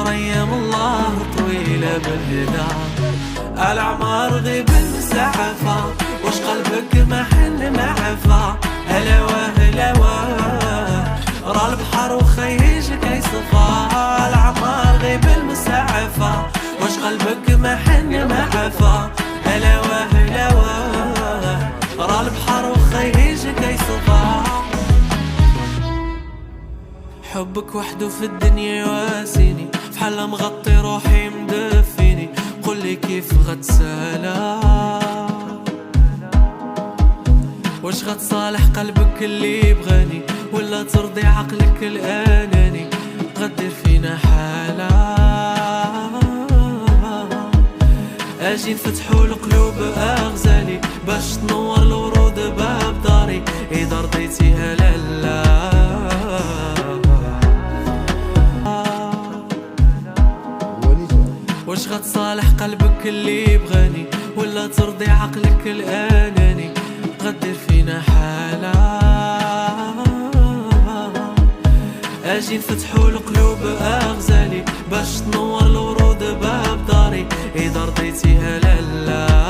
ايام الله طويلة بالهدى، الأعمار غيب المسعفة، واش قلبك ما حن ما عفا. هلا وهلا راه البحر وخيجك يصفى، الأعمار غيب المسعفة، واش قلبك ما حن ما عفا. هلا وهلا راه البحر وخيجك يصفى. حبك وحده في الدنيا يواسيني، فحال مغطي روحي مدفيني، قولي كيف غتسالى، واش غتصالح قلبك اللي بغاني، ولا ترضي عقلك الاناني، غدير فينا حالة. اجي نفتحو القلوب اغزالي، باش تنور الورود باب داري، اذا رضيتيها لالا. واش غتصالح قلبك اللي بغاني، ولا ترضي عقلك الاناني، غدير فينا حالة. اجي نفتحو القلوب اغزالي، باش تنور الورود باب داري، اذا رضيتيها لالا.